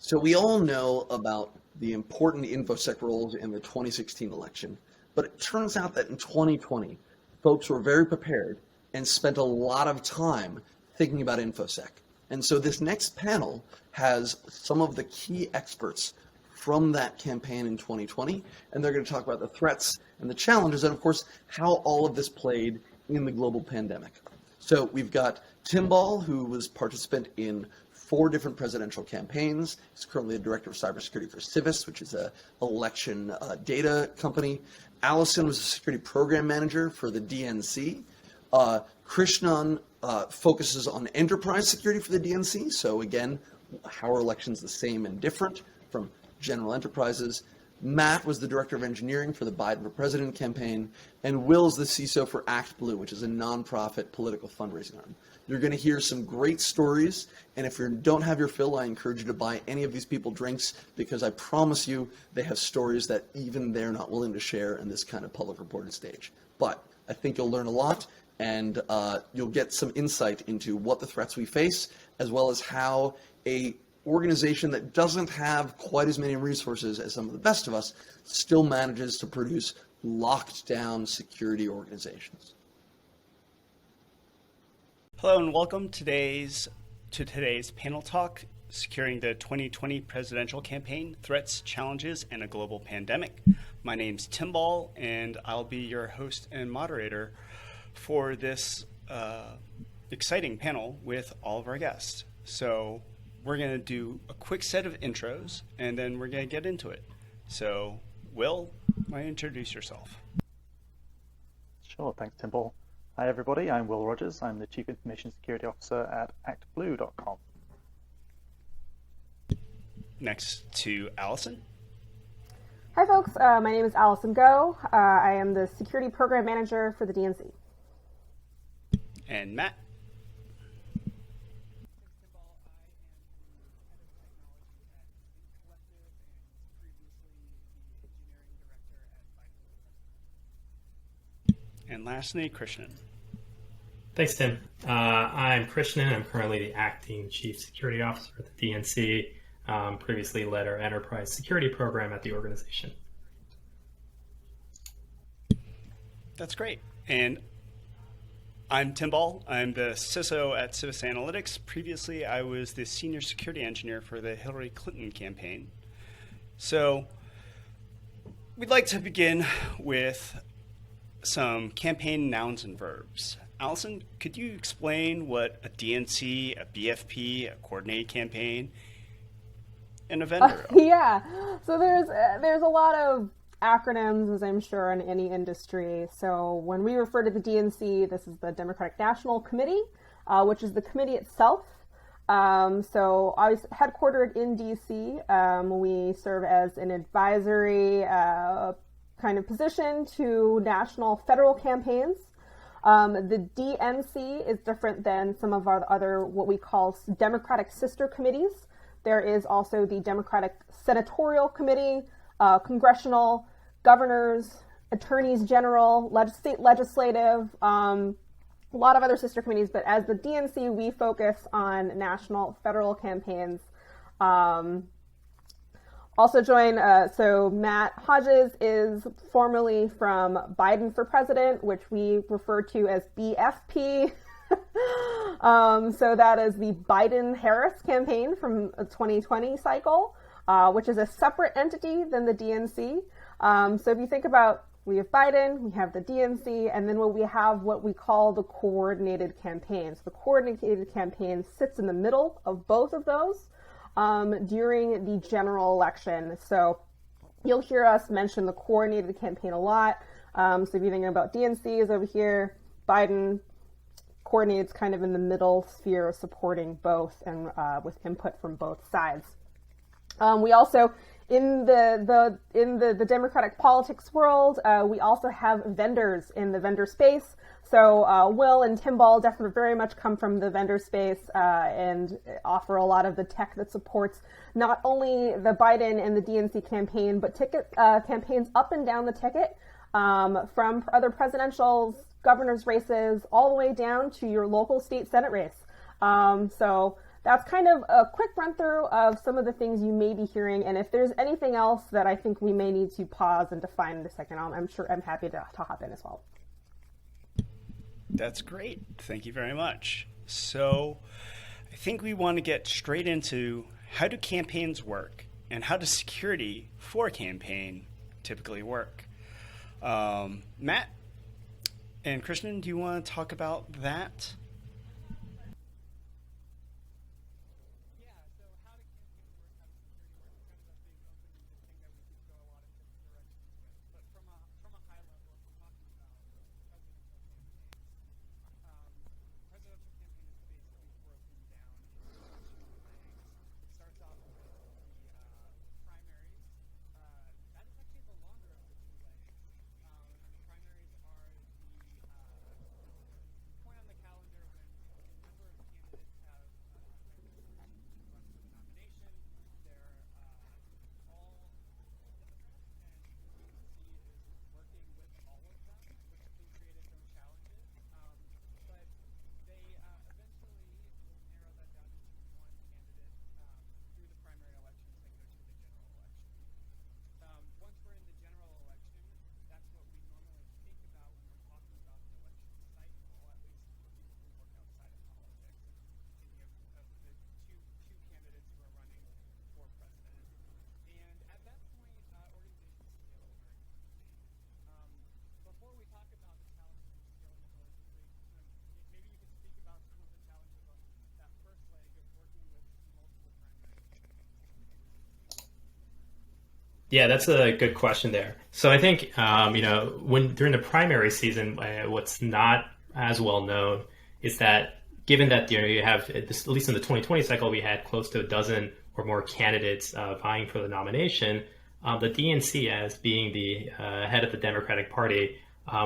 So we all know about the important InfoSec roles in the 2016 election, but it turns out that in 2020, folks were very prepared and spent a lot of time thinking about InfoSec. And so this next panel has some of the key experts from that campaign in 2020, and they're going to talk about the threats and the challenges, and of course, how all of this played in the global pandemic. So we've got Tim Ball, who was participant in 4 different presidential campaigns. He's currently the director of cybersecurity for Civis, which is an election data company. Alison was a security program manager for the DNC. Krishnan focuses on enterprise security for the DNC. So again, how are elections the same and different from general enterprises? Matt was the director of engineering for the Biden for President campaign, and Will's the CISO for Act Blue, which is a nonprofit political fundraising arm. You're going to hear some great stories, and if you don't have your fill, I encourage you to buy any of these people drinks, because I promise you they have stories that even they're not willing to share in this kind of public reported stage. But I think you'll learn a lot, and you'll get some insight into what the threats we face, as well as how a organization that doesn't have quite as many resources as some of the best of us still manages to produce locked down security organizations. Hello and welcome to today's panel talk, Securing the 2020 Presidential Campaign, Threats, Challenges, and a Global Pandemic. My name's Tim Ball, and I'll be your host and moderator for this exciting panel with all of our guests. So we're going to do a quick set of intros, and then we're going to get into it. So, Will, why don't you introduce yourself? Sure, thanks, Tim Ball. Hi, everybody. I'm Will Rogers. I'm the Chief Information Security Officer at actblue.com. Next to Alison. Hi, folks. My name is Alison Go. I am the Security Program Manager for the DNC. And Matt. And lastly, Krishnan. Thanks, Tim. I'm Krishnan. I'm currently the Acting Chief Security Officer at the DNC. Previously led our enterprise security program at the organization. That's great. And I'm Tim Ball. I'm the CISO at Civis Analytics. Previously, I was the Senior Security Engineer for the Hillary Clinton campaign. So we'd like to begin with some campaign nouns and verbs. Alison, could you explain what a DNC, a BFP, a coordinated campaign, and a vendor are? Yeah, so there's a lot of acronyms, as I'm sure, in any industry. So when we refer to the DNC, this is the Democratic National Committee, which is the committee itself. So I was headquartered in DC. We serve as an advisory kind of position to national federal campaigns. The DNC is different than some of our other, what we call Democratic sister committees. There is also the Democratic Senatorial Committee, Congressional, Governors, Attorneys General, State Legislative, a lot of other sister committees, but as the DNC, we focus on national federal campaigns. Also join, so Matt Hodges is formerly from Biden for President, which we refer to as BFP. So that is the Biden-Harris campaign from the 2020 cycle, which is a separate entity than the DNC. So if you think about, we have Biden, we have the DNC, and then we have what we call the coordinated campaign. So the coordinated campaign sits in the middle of both of those during the general election. So you'll hear us mention the coordinated campaign a lot. So if you think about DNC is over here, Biden, coordinates kind of in the middle sphere of supporting both and with input from both sides. We also, in the democratic politics world, we also have vendors in the vendor space. So Will and Tim Ball definitely very much come from the vendor space and offer a lot of the tech that supports not only the Biden and the DNC campaign, but ticket campaigns up and down the ticket from other presidentials, governor's races, all the way down to your local state senate race. So that's kind of a quick run through of some of the things you may be hearing. And if there's anything else that I think we may need to pause and define in a second, I'm happy to hop in as well. That's great. Thank you very much. So I think we want to get straight into how do campaigns work and how does security for a campaign typically work? Matt and Krishnan, do you want to talk about that? Yeah, that's a good question there. So I think when during the primary season, what's not as well known is that given that you have at least in the 2020 cycle, we had close to a dozen or more candidates vying for the nomination. The DNC, as being the head of the Democratic Party,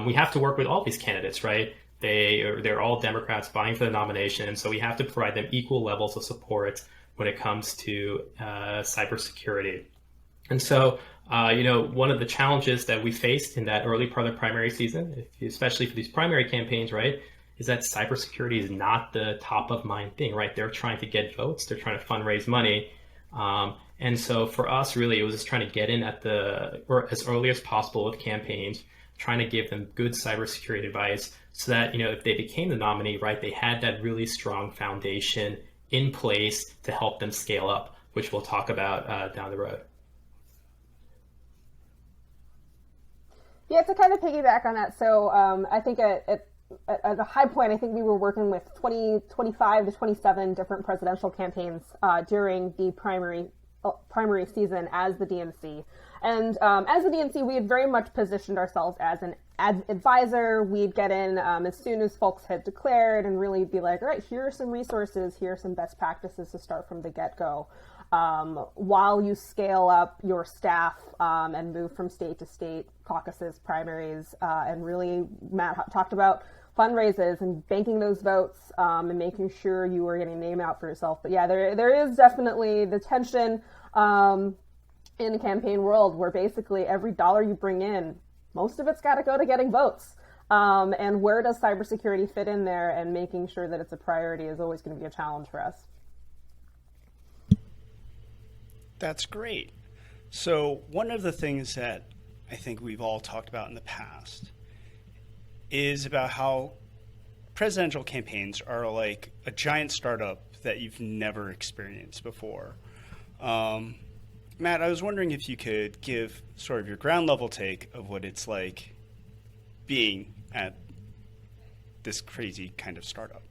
we have to work with all these candidates, right? They're all Democrats vying for the nomination, and so we have to provide them equal levels of support when it comes to cybersecurity. And so, one of the challenges that we faced in that early part of the primary season, especially for these primary campaigns, right, is that cybersecurity is not the top of mind thing, right? They're trying to get votes, they're trying to fundraise money. And so for us, really, it was just trying to get in or as early as possible with campaigns, trying to give them good cybersecurity advice so that, if they became the nominee, right, they had that really strong foundation in place to help them scale up, which we'll talk about down the road. Yeah, to kind of piggyback on that, so I think at a high point, I think we were working with 25 to 27 different presidential campaigns during the primary season as the DNC. And as the DNC, we had very much positioned ourselves as an advisor. We'd get in as soon as folks had declared and really be like, all right, here are some resources, here are some best practices to start from the get-go. While you scale up your staff and move from state to state, caucuses, primaries, and really, Matt talked about fundraisers and banking those votes and making sure you are getting a name out for yourself. But yeah, there is definitely the tension in the campaign world where basically every dollar you bring in, most of it's got to go to getting votes. And where does cybersecurity fit in there, and making sure that it's a priority is always going to be a challenge for us. That's great. So one of the things that I think we've all talked about in the past is about how presidential campaigns are like a giant startup that you've never experienced before. Matt, I was wondering if you could give sort of your ground level take of what it's like being at this crazy kind of startup.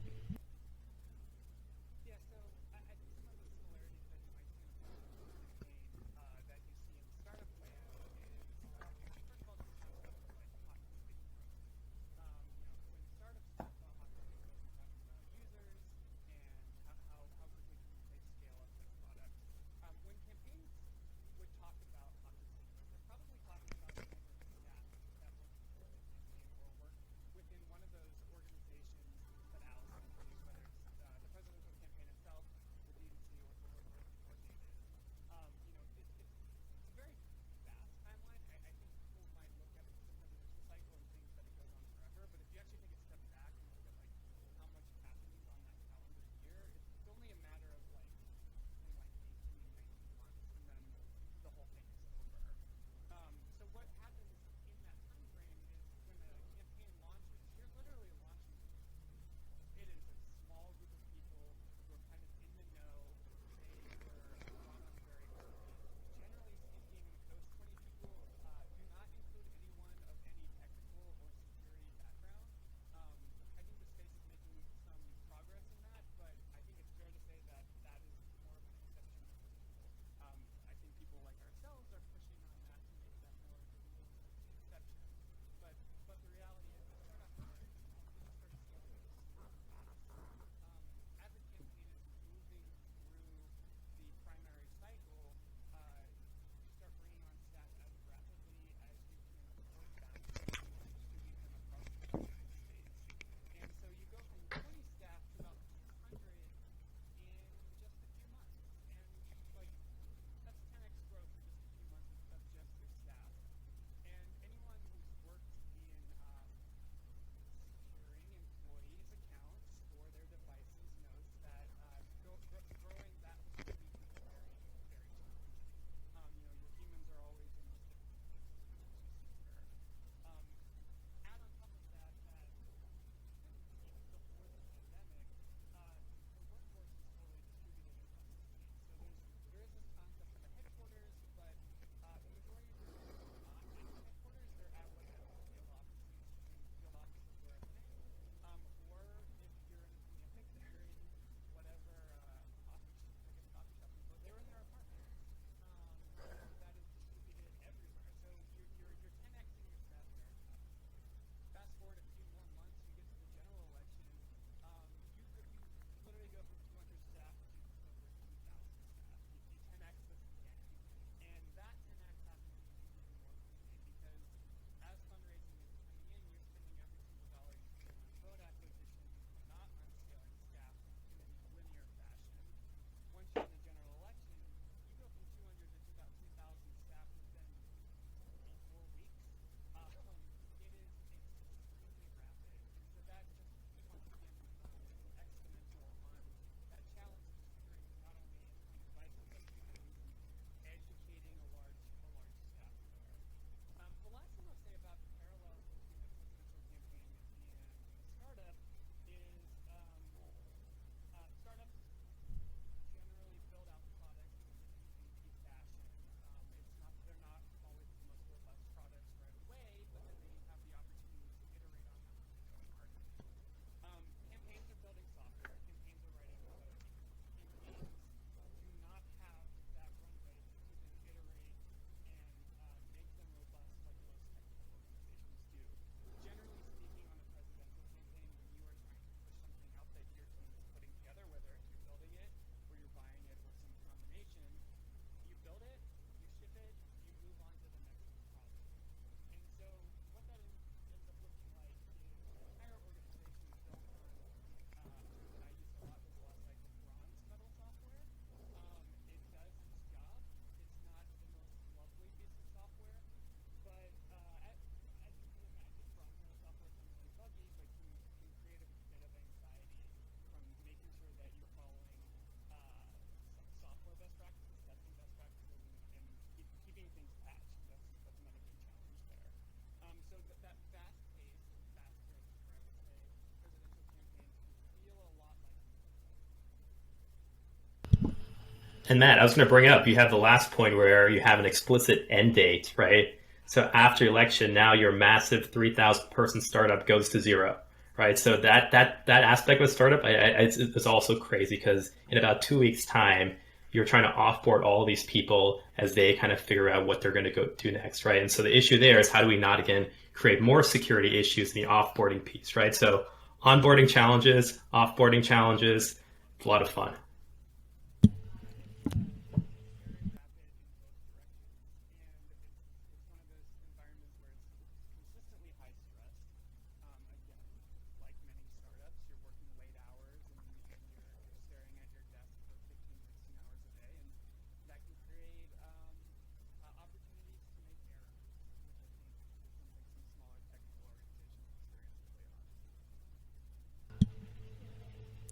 And Matt, I was going to bring up, you have the last point where you have an explicit end date, right? So after election, now your massive 3,000 person startup goes to zero, right? So that aspect of a startup it's also crazy, because in about 2 weeks' time, you're trying to offboard all these people as they kind of figure out what they're going to go do next, right? And so the issue there is, how do we not, again, create more security issues in the offboarding piece, right? So onboarding challenges, offboarding challenges, a lot of fun.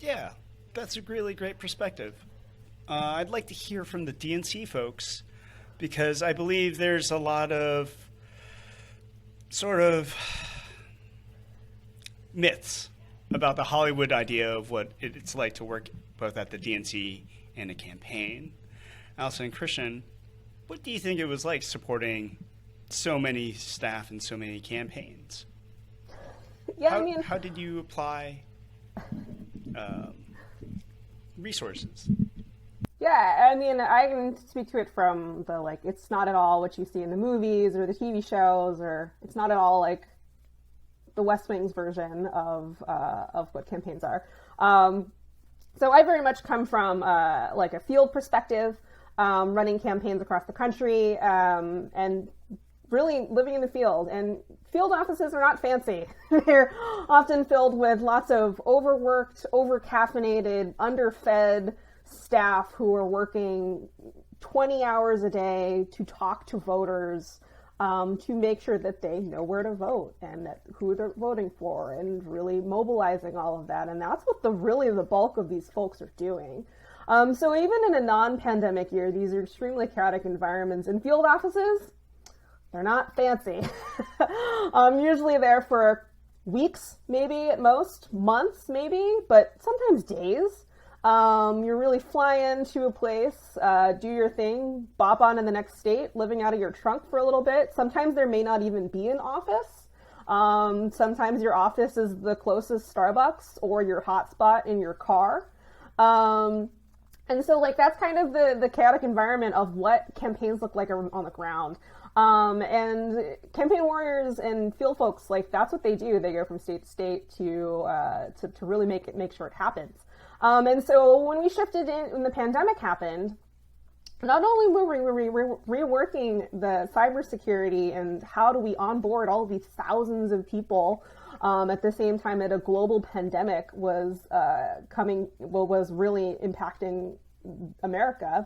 Yeah, that's a really great perspective. I'd like to hear from the DNC folks, because I believe there's a lot of sort of myths about the Hollywood idea of what it's like to work both at the DNC and a campaign. Alison and Krishnan, what do you think it was like supporting so many staff and so many campaigns? Yeah, how did you apply resources? Yeah, I mean, I can speak to it from the, like, it's not at all what you see in the movies or the TV shows, or it's not at all like the West Wing's version of what campaigns are. So I very much come from like a field perspective, running campaigns across the country, and really living in the field. And field offices are not fancy. They're often filled with lots of overworked, over-caffeinated, underfed staff who are working 20 hours a day to talk to voters, to make sure that they know where to vote and that who they're voting for, and really mobilizing all of that. And that's what the bulk of these folks are doing. So even in a non-pandemic year, these are extremely chaotic environments. And field offices, they're not fancy. Usually there for weeks, maybe at most, months maybe, but sometimes days. You're really flying to a place, do your thing, bop on in the next state, living out of your trunk for a little bit. Sometimes there may not even be an office. Sometimes your office is the closest Starbucks or your hotspot in your car. And so, like, that's kind of the chaotic environment of what campaigns look like on the ground. And campaign warriors and field folks, like, that's what they do. They go from state to state to really make sure it happens. And so when we shifted in, when the pandemic happened, not only were we reworking the cybersecurity and how do we onboard all of these thousands of people at the same time that a global pandemic was was really impacting America,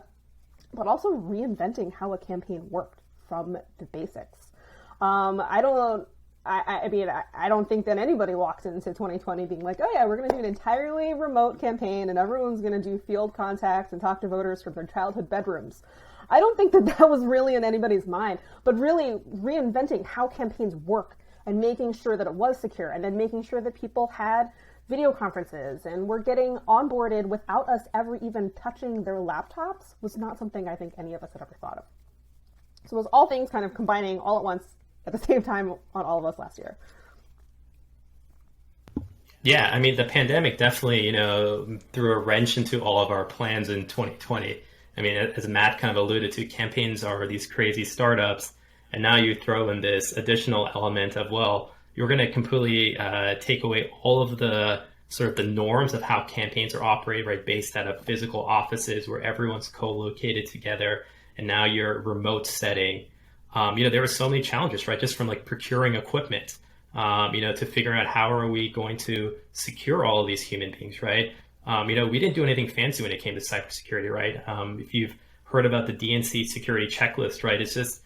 but also reinventing how a campaign worked from the basics. I don't think that anybody walked into 2020 being like, oh yeah, we're going to do an entirely remote campaign and everyone's going to do field contacts and talk to voters from their childhood bedrooms. I don't think that was really in anybody's mind, but really reinventing how campaigns work and making sure that it was secure, and then making sure that people had video conferences and were getting onboarded without us ever even touching their laptops was not something I think any of us had ever thought of. So it was all things kind of combining all at once at the same time on all of us last year. Yeah, I mean, the pandemic definitely, threw a wrench into all of our plans in 2020. I mean, as Matt kind of alluded to, campaigns are these crazy startups, and now you throw in this additional element of, well, you're going to completely take away all of the sort of the norms of how campaigns are operated, right, based out of physical offices where everyone's co-located together, and now you're remote setting. There were so many challenges, right? Just from like procuring equipment, to figure out how are we going to secure all of these human beings, right? We didn't do anything fancy when it came to cybersecurity, right? If you've heard about the DNC security checklist, right? It's just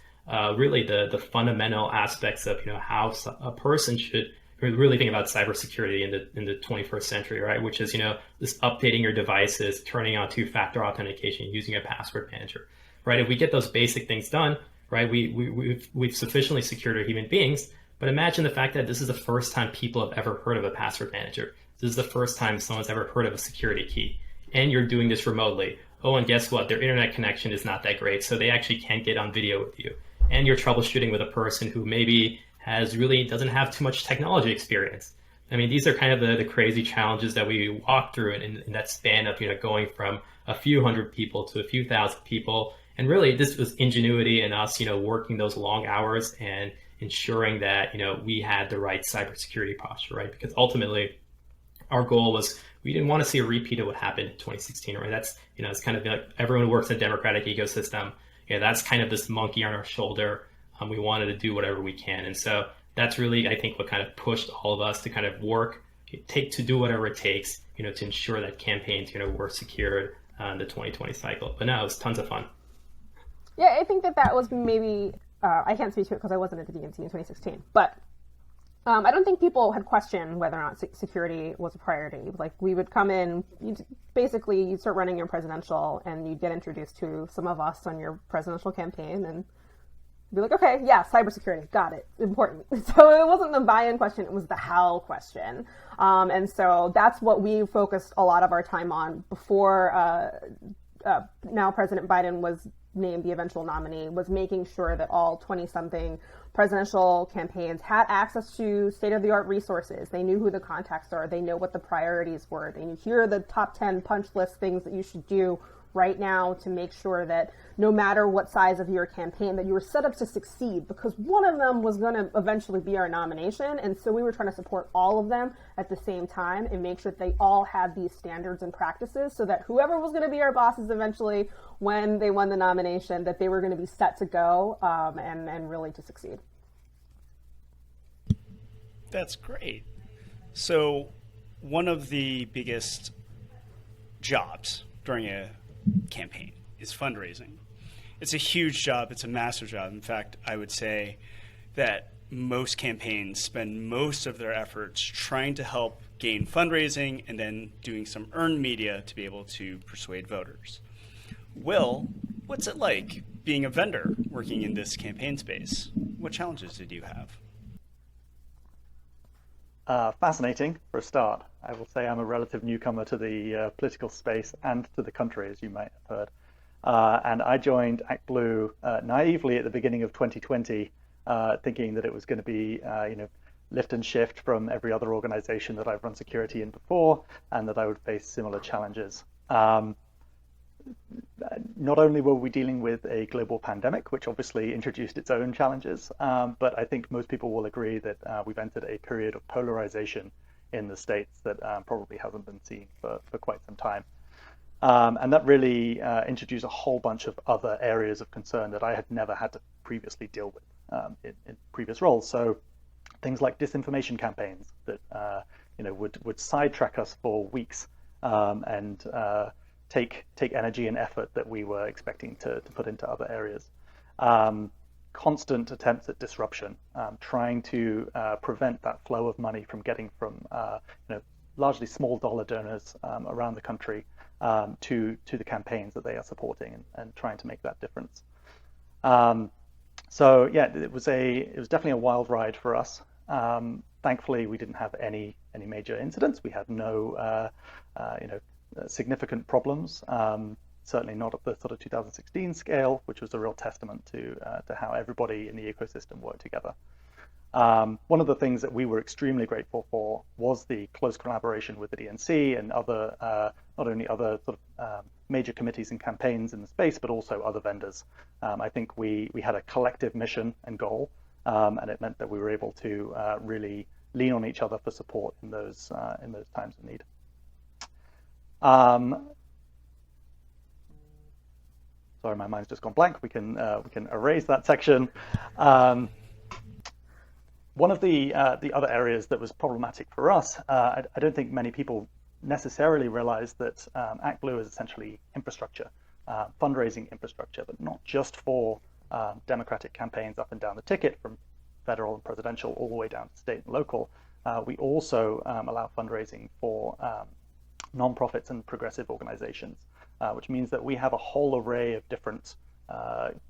really the fundamental aspects of, how a person should really think about cybersecurity in the 21st century, right? Which is, this updating your devices, turning on two-factor authentication, using a password manager, right? If we get those basic things done, right, we've sufficiently secured our human beings. But imagine the fact that this is the first time people have ever heard of a password manager. This is the first time someone's ever heard of a security key. And you're doing this remotely. oh, and guess what? Their internet connection is not that great, so they actually can't get on video with you. And you're troubleshooting with a person who maybe doesn't have too much technology experience. I mean, these are kind of the crazy challenges that we walk through in that span of, going from a few hundred people to a few thousand people. And really, this was ingenuity and us, working those long hours and ensuring that, we had the right cybersecurity posture, right? Because ultimately, our goal was we didn't want to see a repeat of what happened in 2016, right? That's, it's kind of like everyone who works in a democratic ecosystem. That's kind of this monkey on our shoulder. We wanted to do whatever we can. And so that's really, I think, what kind of pushed all of us to kind of to do whatever it takes, to ensure that campaigns, were secured in the 2020 cycle. But no, it was tons of fun. Yeah, I think that was maybe, I can't speak to it because I wasn't at the DNC in 2016, but I don't think people had questioned whether or not security was a priority. Like, we would come in, you'd start running your presidential, and you'd get introduced to some of us on your presidential campaign, and be like, okay, yeah, cybersecurity, got it, important. So it wasn't the buy-in question, it was the how question. And so that's what we focused a lot of our time on before now President Biden was named the eventual nominee, was making sure that all 20-something presidential campaigns had access to state-of-the-art resources. They knew who the contacts are. They know what the priorities were. They knew here are the top 10 punch list things that you should do right now to make sure that no matter what size of your campaign, that you were set up to succeed, because one of them was going to eventually be our nomination. And so we were trying to support all of them at the same time and make sure that they all had these standards and practices so that whoever was going to be our bosses eventually, when they won the nomination, that they were going to be set to go and really to succeed. That's great. So one of the biggest jobs during a campaign is fundraising. It's a huge job. It's a massive job. In fact, I would say that most campaigns spend most of their efforts trying to help gain fundraising and then doing some earned media to be able to persuade voters. Will, what's it like being a vendor working in this campaign space? What challenges did you have? Fascinating, for a start. I will say I'm a relative newcomer to the political space and to the country, as you might have heard. And I joined ActBlue naively at the beginning of 2020, thinking that it was going to be, lift and shift from every other organization that I've run security in before, and that I would face similar challenges. Not only were we dealing with a global pandemic, which obviously introduced its own challenges, but I think most people will agree that we've entered a period of polarization in the States that probably hasn't been seen for quite some time. And that really introduced a whole bunch of other areas of concern that I had never had to previously deal with in previous roles. So things like disinformation campaigns that would sidetrack us for weeks and take energy and effort that we were expecting to put into other areas. Constant attempts at disruption, trying to prevent that flow of money from getting from largely small dollar donors around the country to the campaigns that they are supporting, and trying to make that difference. So yeah, it was definitely a wild ride for us. Thankfully, we didn't have any major incidents. We had no significant problems. Certainly not at the sort of 2016 scale, which was a real testament to how everybody in the ecosystem worked together. One of the things that we were extremely grateful for was the close collaboration with the DNC and other, not only other sort of major committees and campaigns in the space, but also other vendors. I think we had a collective mission and goal, and it meant that we were able to really lean on each other for support in those times of need. Sorry, my mind's just gone blank. We can erase that section. One of the other areas that was problematic for us, I don't think many people necessarily realize that ActBlue is essentially infrastructure, fundraising infrastructure, but not just for democratic campaigns up and down the ticket from federal and presidential all the way down to state and local. We also allow fundraising for nonprofits and progressive organizations, which means that we have a whole array of different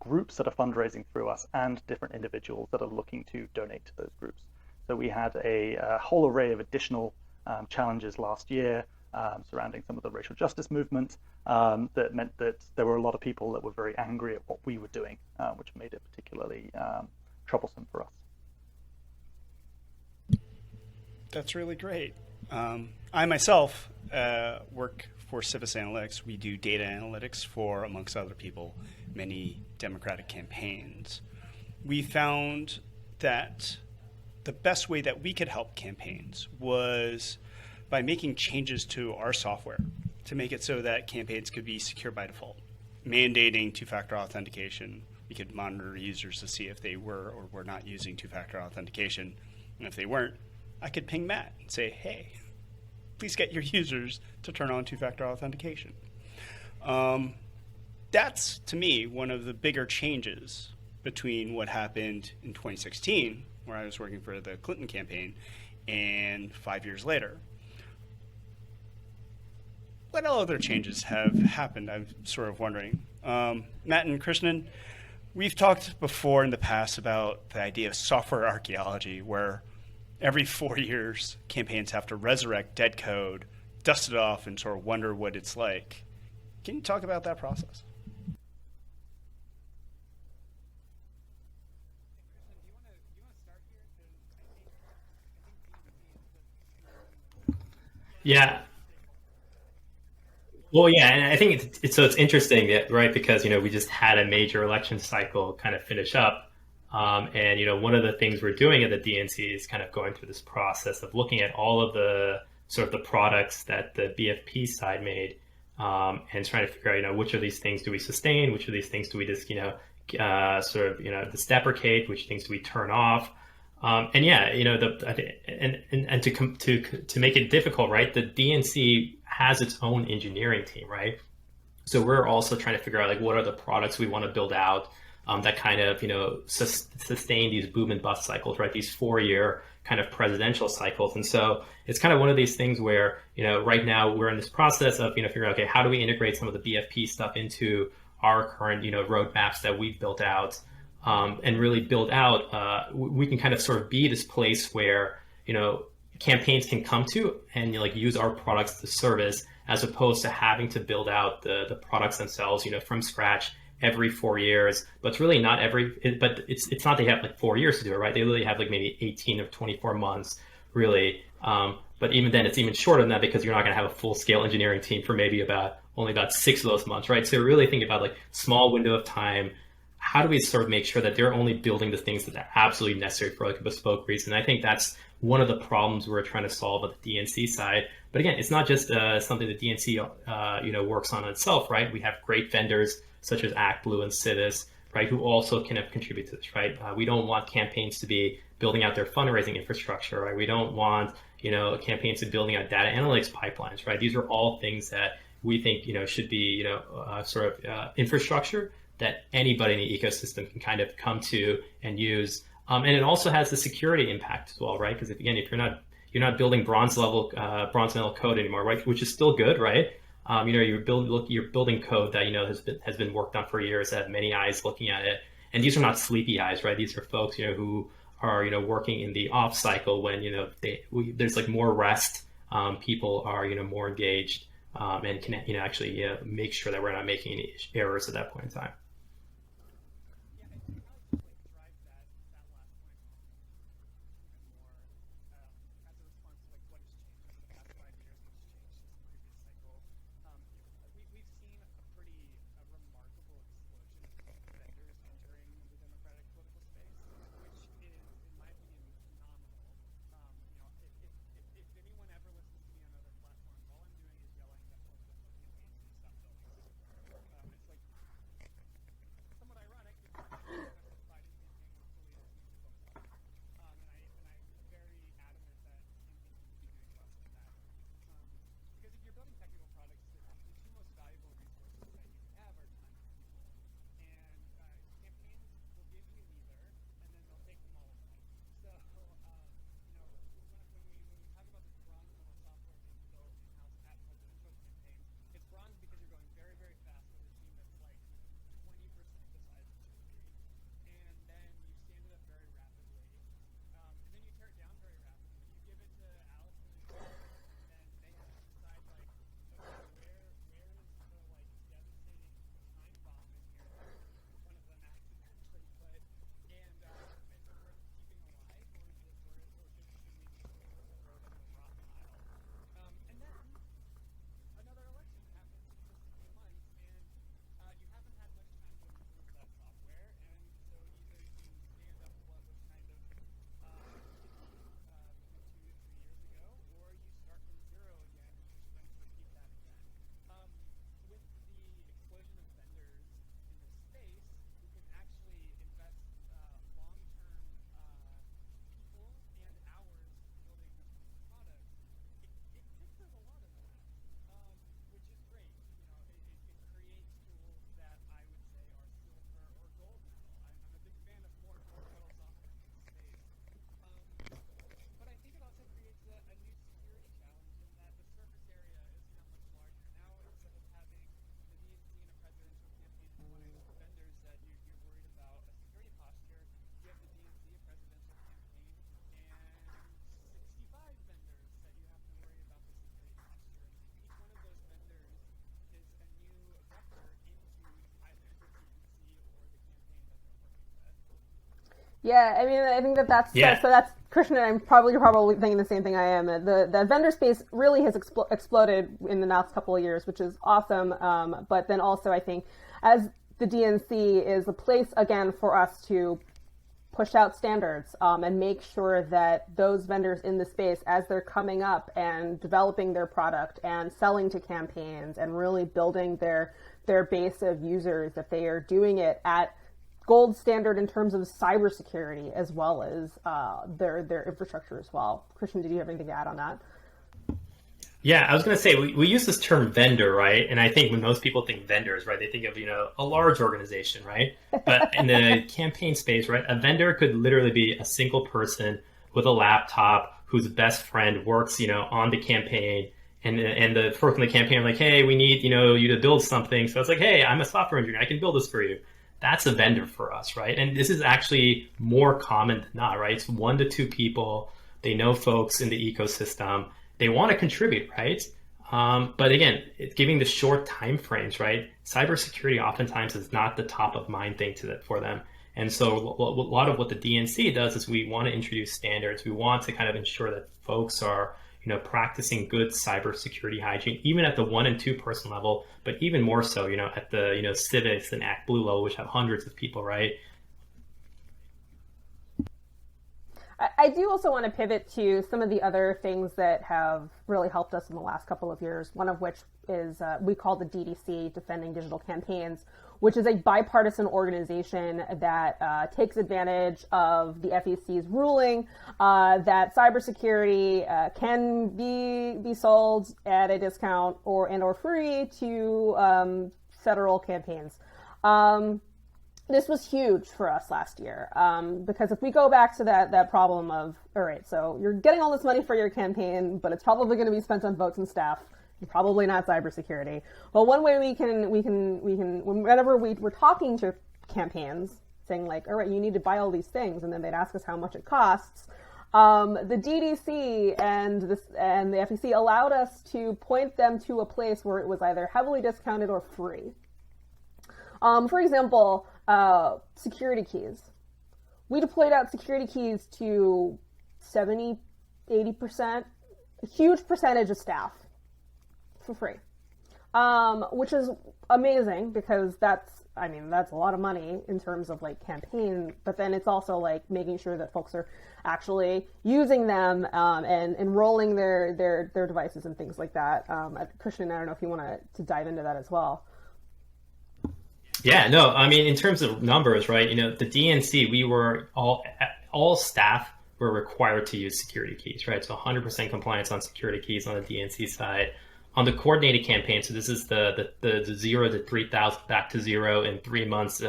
groups that are fundraising through us and different individuals that are looking to donate to those groups. So we had a whole array of additional challenges last year surrounding some of the racial justice movement, that meant that there were a lot of people that were very angry at what we were doing, which made it particularly troublesome for us. That's really great. I myself work for Civis Analytics. We do data analytics for, amongst other people, many Democratic campaigns. We found that the best way that we could help campaigns was by making changes to our software to make it so that campaigns could be secure by default, mandating two-factor authentication. We could monitor users to see if they were or were not using two-factor authentication. And if they weren't, I could ping Matt and say, hey, please get your users to turn on two-factor authentication. That's, to me, one of the bigger changes between what happened in 2016, where I was working for the Clinton campaign, and 5 years later. What other changes have happened? I'm sort of wondering. Matt and Krishnan, we've talked before in the past about the idea of software archaeology, where every 4 years, campaigns have to resurrect dead code, dust it off, and sort of wonder what it's like. Can you talk about that process? Yeah. Well, yeah, and I think it's interesting, right? Because we just had a major election cycle kind of finish up, and one of the things we're doing at the DNC is kind of going through this process of looking at all of the sort of the products that the BFP side made, and trying to figure out which of these things do we sustain, which of these things do we just sort of just deprecate, which things do we turn off. And yeah, to make it difficult, right? The DNC has its own engineering team, right? So we're also trying to figure out what are the products we want to build out that kind of sustain these boom and bust cycles, right? These 4-year kind of presidential cycles. And so it's kind of one of these things where right now we're in this process of figuring out, okay, how do we integrate some of the BFP stuff into our current roadmaps that we've built out. And really build out, we can kind of sort of be this place where, campaigns can come to and use our products to service, as opposed to having to build out the products themselves, from scratch every 4 years. But it's really not but it's not they have 4 years to do it, right? They really have maybe 18 or 24 months, really. But even then, it's even shorter than that, because you're not going to have a full scale engineering team for maybe only about 6 of those months, right? So really think about small window of time. How do we sort of make sure that they're only building the things that are absolutely necessary for a bespoke reason? I think that's one of the problems we're trying to solve at the DNC side. But again, it's not just something the DNC works on itself, right? We have great vendors such as ActBlue and Civis, right, who also can contribute to this, right? We don't want campaigns to be building out their fundraising infrastructure, right? We don't want campaigns to be building out data analytics pipelines, right? These are all things that we think should be sort of infrastructure that anybody in the ecosystem can kind of come to and use. And it also has the security impact as well, right? Because if you're not building bronze level code anymore, right? Which is still good, right? You're building code that has been worked on for years, that have many eyes looking at it. And these are not sleepy eyes, right? These are folks who are working in the off cycle when there's more rest. People are more engaged and can actually make sure that we're not making any errors at that point in time. Yeah, I mean, I think that's Yeah. so that's Krishnan. I'm probably thinking the same thing I am. The vendor space really has exploded in the last couple of years, which is awesome. But then also, I think as the DNC is a place again for us to push out standards and make sure that those vendors in the space, as they're coming up and developing their product and selling to campaigns and really building their base of users, that they are doing it at gold standard in terms of cybersecurity as well as their infrastructure as well. Krishnan, did you have anything to add on that? Yeah, I was going to say we use this term vendor, right? And I think when most people think vendors, right, they think of a large organization, right? But in the campaign space, right, a vendor could literally be a single person with a laptop whose best friend works, on the campaign, and the folk in the campaign are like, hey, we need you to build something. So it's like, hey, I'm a software engineer, I can build this for you. That's a vendor for us, right? And this is actually more common than not, right? It's 1 to 2 people. They know folks in the ecosystem. They want to contribute, right? But again, giving the short time frames, right? Cybersecurity oftentimes is not the top of mind thing for them. And so a lot of what the DNC does is we want to introduce standards. We want to kind of ensure that folks are practicing good cybersecurity hygiene, even at the 1 and 2 person level, but even more so, at the civics and Act Blue level, which have hundreds of people, right? I do also want to pivot to some of the other things that have really helped us in the last couple of years, one of which is we call the DDC, Defending Digital Campaigns, which is a bipartisan organization that takes advantage of the FEC's ruling that cybersecurity can be sold at a discount or free to federal campaigns. This was huge for us last year because if we go back to that problem of, all right, so you're getting all this money for your campaign, but it's probably going to be spent on votes and staff, probably not cybersecurity. Well, one way we can whenever we're talking to campaigns, saying like, all right, you need to buy all these things, and then they'd ask us how much it costs. The DDC and the FEC allowed us to point them to a place where it was either heavily discounted or free. For example, security keys. We deployed out security keys to 70, 80%, a huge percentage of staff for free, which is amazing because that's a lot of money in terms of like campaign, but then it's also like making sure that folks are actually using them and enrolling their devices and things like that. Krishnan, I don't know if you want to dive into that as well. Yeah, no, I mean, in terms of numbers, right, the DNC, we were all staff were required to use security keys, right? So 100% compliance on security keys on the DNC side. On the coordinated campaign, so this is the 0 to 3,000 back to 0 in 3 months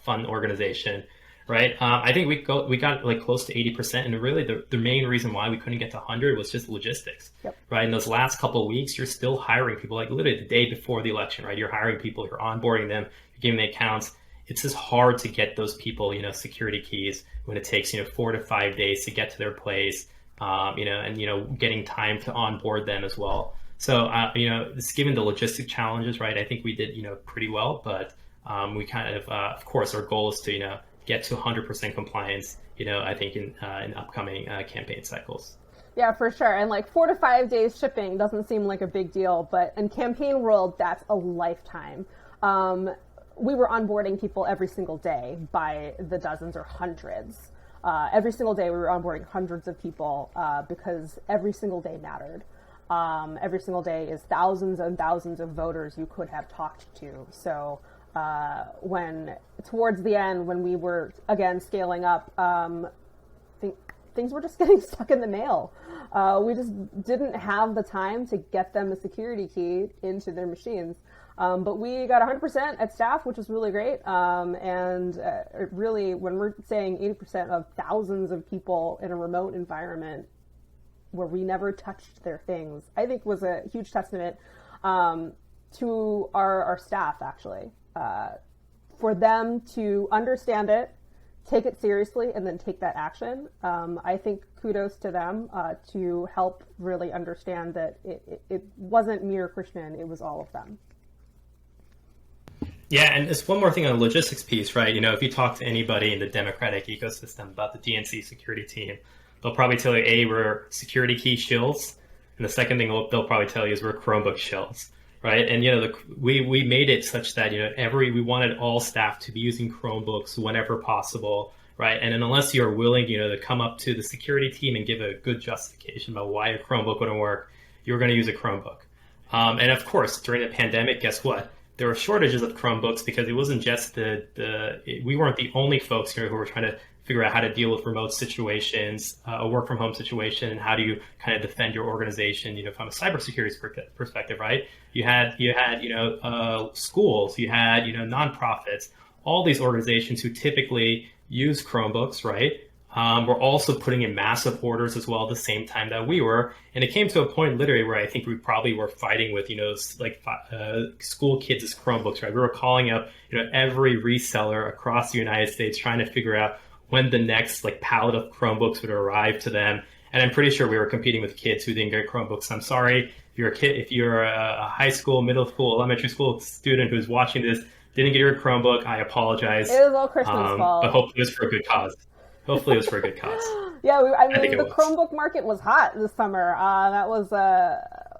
fund organization, right? I think we got like close to 80%, and really the main reason why we couldn't get to 100 was just logistics, yep. Right? In those last couple of weeks, you're still hiring people, like literally the day before the election, right? You're hiring people, you're onboarding them, you're giving them accounts. It's just hard to get those people, security keys when it takes 4 to 5 days to get to their place, and getting time to onboard them as well. So it's given the logistic challenges, right? I think we did pretty well, but we kind of course, our goal is to get to 100% compliance, I think in upcoming campaign cycles. Yeah, for sure. And like 4 to 5 days shipping doesn't seem like a big deal, but in campaign world, that's a lifetime. We were onboarding people every single day by the dozens or hundreds. Every single day we were onboarding hundreds of people because every single day mattered. Every single day is thousands and thousands of voters you could have talked to. So when towards the end, when we were again scaling up, things were just getting stuck in the mail. We just didn't have the time to get them a security key into their machines. But we got 100% at staff, which was really great. And really, when we're saying 80% of thousands of people in a remote environment where we never touched their things, I think was a huge testament to our staff, actually. For them to understand it, take it seriously, and then take that action. I think kudos to them to help really understand that it wasn't mere Krishnan, it was all of them. Yeah, and just one more thing on the logistics piece, right? If you talk to anybody in the Democratic ecosystem about the DNC security team, they'll probably tell you, A, we're security key shills, and the second thing they'll probably tell you is we're Chromebook shills, right? And we made it such that we wanted all staff to be using Chromebooks whenever possible, right? And then unless you're willing, to come up to the security team and give a good justification about why a Chromebook wouldn't work, you're going to use a Chromebook. And of course, during the pandemic, guess what? There were shortages of Chromebooks because it wasn't just we weren't the only folks here who were trying to figure out how to deal with remote situations, a work from home situation, and how do you kind of defend your organization, from a cybersecurity perspective, right? You had schools, you had, nonprofits, all these organizations who typically use Chromebooks, right? Were also putting in massive orders as well at the same time that we were. And it came to a point literally where I think we probably were fighting with, school kids' Chromebooks, right? We were calling up, every reseller across the United States trying to figure out when the next pallet of Chromebooks would arrive to them. And I'm pretty sure we were competing with kids who didn't get Chromebooks. I'm sorry if you're a high school, middle school, elementary school student who's watching this, didn't get your Chromebook, I apologize. It was all Krishnan's fault. But hopefully it was for a good cause. Hopefully it was for a good cause. Yeah, the Chromebook market was hot this summer. That was,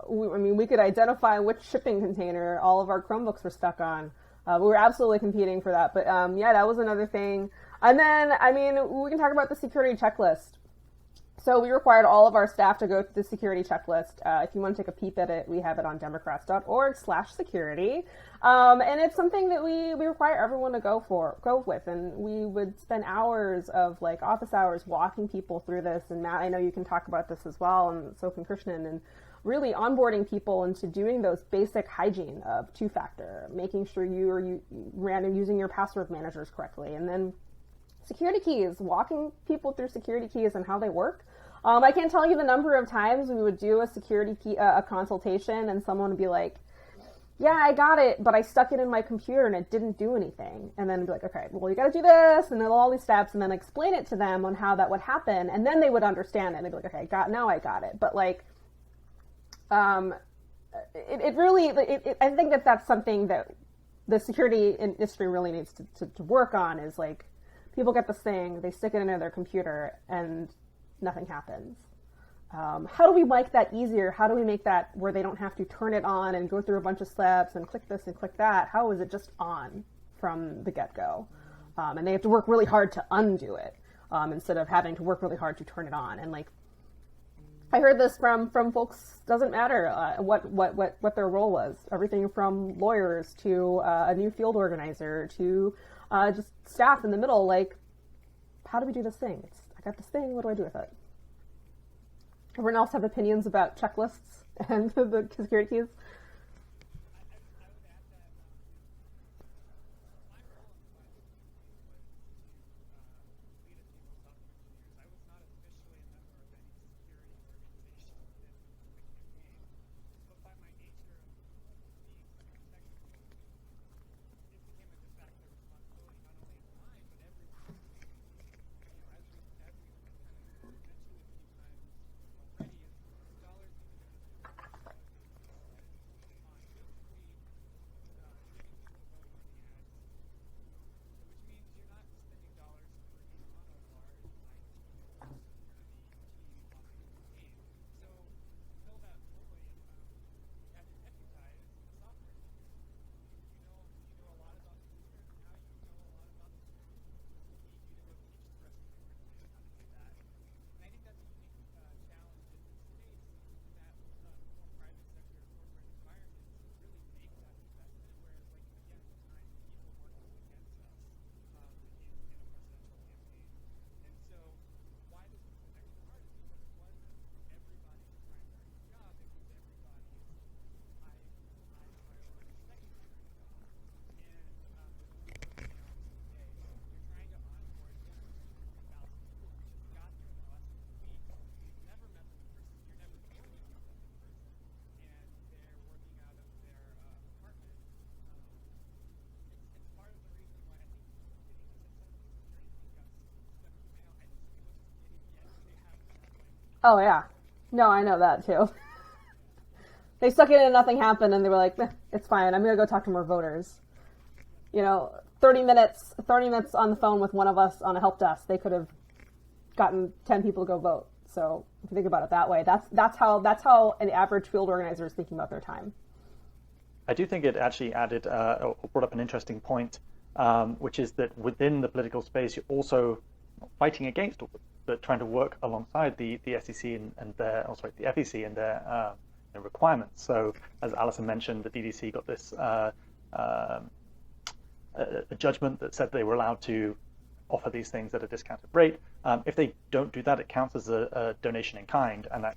we could identify which shipping container all of our Chromebooks were stuck on. We were absolutely competing for that. But that was another thing. And then, we can talk about the security checklist. So we required all of our staff to go through the security checklist. If you want to take a peep at it, we have it on democrats.org/security. And it's something that we require everyone to go with. And we would spend hours of office hours walking people through this. And Matt, I know you can talk about this as well, and so can Krishnan, and really onboarding people into doing those basic hygiene of two-factor, making sure you're using your password managers correctly. And then security keys, walking people through security keys and how they work. I can't tell you the number of times we would do a security key, a consultation, and someone would be like, yeah, I got it, but I stuck it in my computer and it didn't do anything. And then be like, okay, well, you got to do this, and then all these steps, and then explain it to them on how that would happen, and then they would understand it. And they'd be like, okay, now I got it. But I think that's something that the security industry really needs to work on, is people get this thing, they stick it into their computer, and nothing happens. How do we make that easier? How do we make that where they don't have to turn it on and go through a bunch of steps and click this and click that? How is it just on from the get-go? And they have to work really hard to undo it instead of having to work really hard to turn it on. And I heard this from folks, doesn't matter what their role was. Everything from lawyers to a new field organizer to just staff in the middle. How do we do this thing? I got this thing, what do I do with it? Everyone else have opinions about checklists and the security keys? Oh, yeah. No, I know that, too. They stuck it in and nothing happened, and they were like, it's fine. I'm going to go talk to more voters. 30 minutes on the phone with one of us on a help desk, they could have gotten 10 people to go vote. So if you think about it that way, that's how an average field organizer is thinking about their time. I do think it actually added or brought up an interesting point, which is that within the political space, you're also fighting against all of it, but trying to work alongside the SEC and their, oh, sorry, the FEC and their requirements. So as Alison mentioned, the DDC got this a judgment that said they were allowed to offer these things at a discounted rate. If they don't do that, it counts as a donation in kind, and that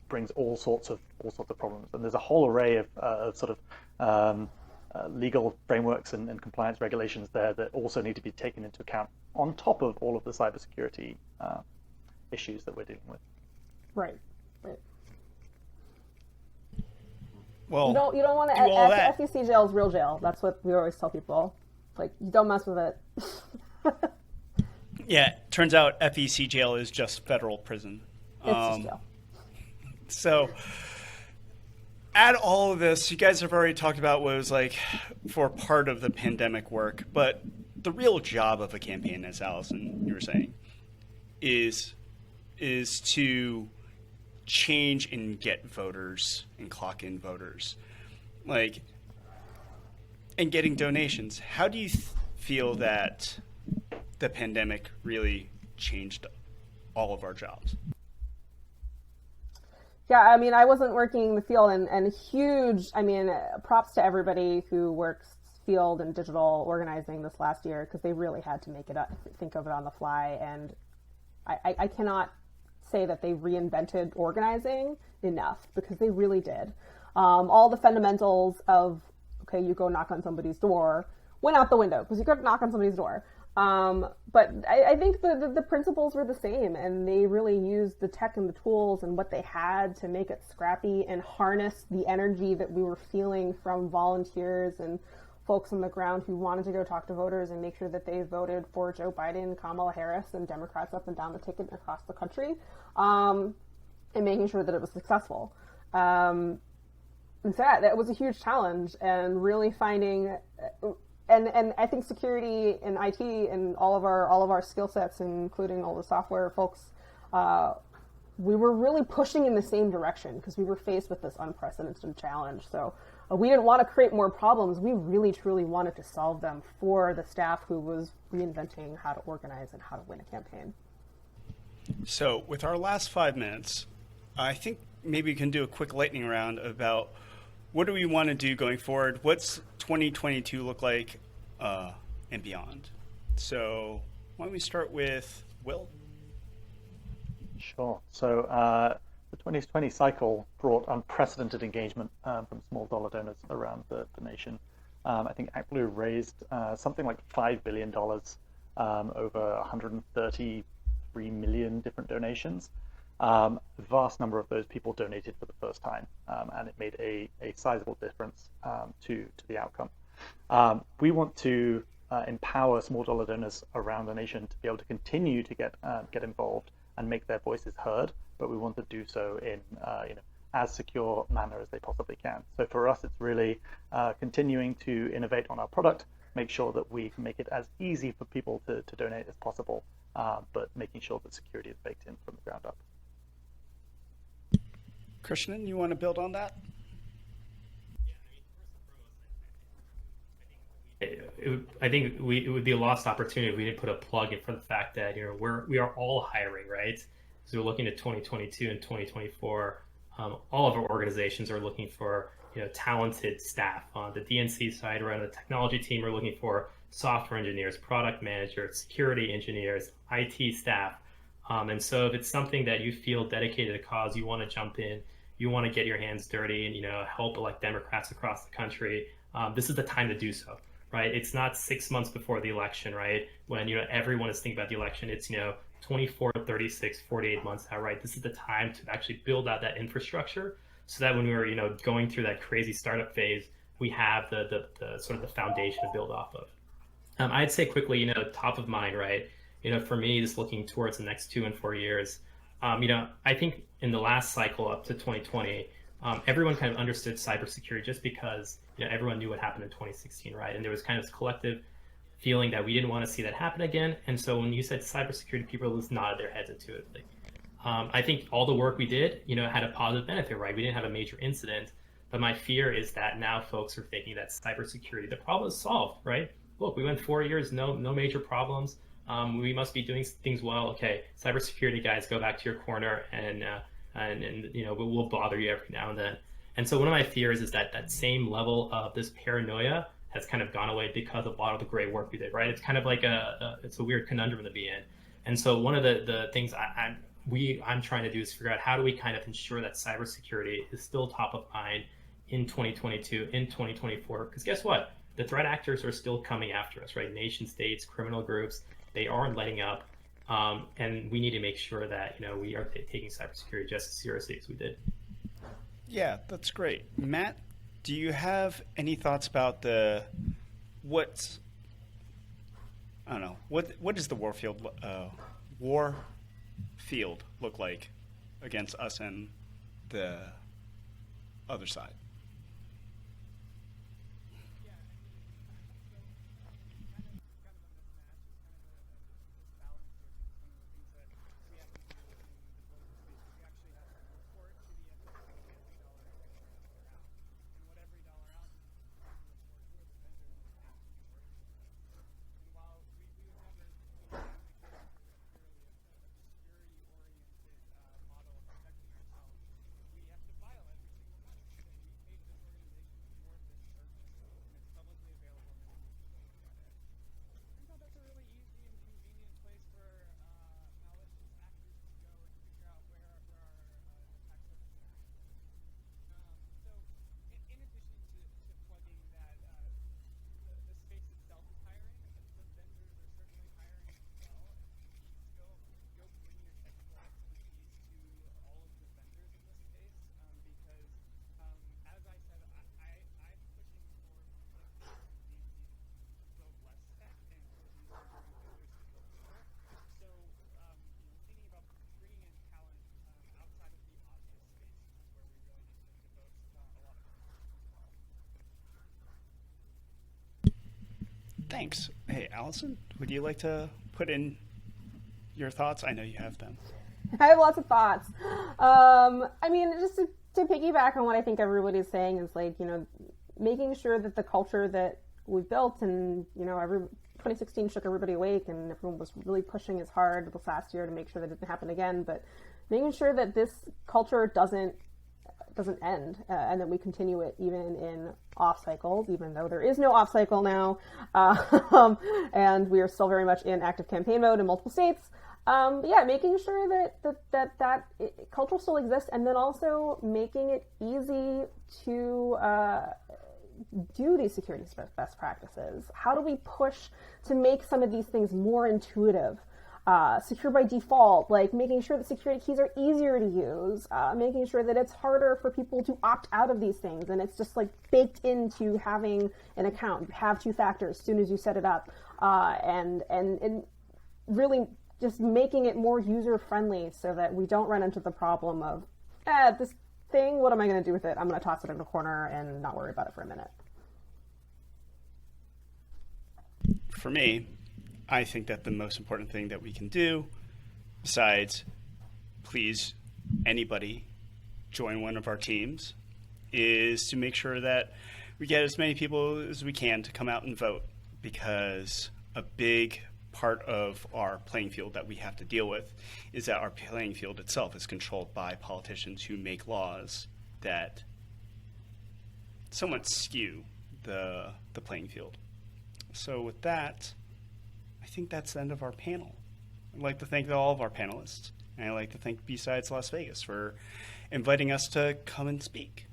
brings all sorts of problems. And there's a whole array of sort of legal frameworks and compliance regulations there that also need to be taken into account on top of all of the cybersecurity issues that we're dealing with. Right. Well, you don't want to. FEC jail is real jail. That's what we always tell people. Like, don't mess with it. Yeah, turns out FEC jail is just federal prison. It's just jail. So, add all of this, you guys have already talked about what it was like for part of the pandemic work, but the real job of a campaign, as Alison, you were saying, is to change and get voters and clock in voters, like, and getting donations. How do you feel that the pandemic really changed all of our jobs? Yeah, I mean, I wasn't working in the field, and huge, I mean, props to everybody who works field and digital organizing this last year, because they really had to make it up, think of it on the fly. And I cannot say that they reinvented organizing enough, because they really did. All the fundamentals of, okay, you go knock on somebody's door, went out the window, because you could knock on somebody's door. But I think the principles were the same, and they really used the tech and the tools and what they had to make it scrappy and harness the energy that we were feeling from volunteers and folks on the ground who wanted to go talk to voters and make sure that they voted for Joe Biden, Kamala Harris, and Democrats up and down the ticket across the country, and making sure that it was successful. And so that was a huge challenge, and really finding... And I think security and IT and all of our skill sets, including all the software folks, we were really pushing in the same direction, because we were faced with this unprecedented challenge. So we didn't want to create more problems. We really, truly wanted to solve them for the staff who was reinventing how to organize and how to win a campaign. So with our last 5 minutes, I think maybe we can do a quick lightning round about what do we want to do going forward? What's 2022 look like and beyond? So why don't we start with Will? Sure. So the 2020 cycle brought unprecedented engagement from small dollar donors around the nation. I think ActBlue raised something like $5 billion over 133 million different donations. A vast number of those people donated for the first time, and it made a sizable difference to the outcome. We want to empower small dollar donors around the nation to be able to continue to get involved and make their voices heard, but we want to do so in as secure manner as they possibly can. So for us, it's really continuing to innovate on our product, make sure that we can make it as easy for people to donate as possible, but making sure that security is baked in from the ground up. Krishnan, you want to build on that? I think it would be a lost opportunity if we didn't put a plug in for the fact that we are all hiring, right? So we're looking at 2022 and 2024. All of our organizations are looking for talented staff. On the DNC side, around the technology team, we're looking for software engineers, product managers, security engineers, IT staff. And so if it's something that you feel dedicated to the cause, you want to jump in, you want to get your hands dirty and help elect Democrats across the country, this is the time to do so, right? It's not 6 months before the election, right? When everyone is thinking about the election, it's 24, 36, 48 months out, right? This is the time to actually build out that infrastructure, so that when we're going through that crazy startup phase, we have the sort of the foundation to build off of. I'd say quickly, top of mind, right? For me, just looking towards the next 2 and 4 years, I think in the last cycle up to 2020, everyone kind of understood cybersecurity just because everyone knew what happened in 2016, right? And there was kind of this collective feeling that we didn't want to see that happen again. And so when you said cybersecurity, people just nodded their heads intuitively. I think all the work we did, had a positive benefit, right? We didn't have a major incident, but my fear is that now folks are thinking that cybersecurity, the problem is solved, right? Look, we went 4 years, no major problems. We must be doing things well. Okay, cybersecurity guys, go back to your corner, and we'll bother you every now and then. And so one of my fears is that that same level of this paranoia has kind of gone away because of a lot of the great work we did, right? It's kind of like it's a weird conundrum to be in. And so one of the things I'm trying to do is figure out how do we kind of ensure that cybersecurity is still top of mind in 2022, in 2024, because guess what? The threat actors are still coming after us, right? Nation states, criminal groups, they aren't letting up. And we need to make sure that, we are taking cybersecurity just as seriously as we did. Yeah, that's great. Matt, do you have any thoughts about what does the war field look like against us and the other side? Thanks. Hey, Alison, would you like to put in your thoughts? I know you have them. I have lots of thoughts. Just to piggyback on what I think everybody's saying is making sure that the culture that we built and, 2016 shook everybody awake and everyone was really pushing as hard this last year to make sure that it didn't happen again, but making sure that this culture doesn't end and that we continue it even in off cycles, even though there is no off cycle now, and we are still very much in active campaign mode in multiple states. Making sure that culture still exists, and then also making it easy to do these security best practices. How do we push to make some of these things more intuitive? Secure by default, like making sure that security keys are easier to use, making sure that it's harder for people to opt out of these things, and it's just baked into having an account. You have two factors as soon as you set it up, and really just making it more user friendly so that we don't run into the problem of this thing, what am I going to do with it? I'm going to toss it in a corner and not worry about it for a minute. For me, I think that the most important thing that we can do, besides please anybody join one of our teams, is to make sure that we get as many people as we can to come out and vote, because a big part of our playing field that we have to deal with is that our playing field itself is controlled by politicians who make laws that somewhat skew the playing field. So with that, I think that's the end of our panel. I'd like to thank all of our panelists, and I'd like to thank BSides Las Vegas for inviting us to come and speak.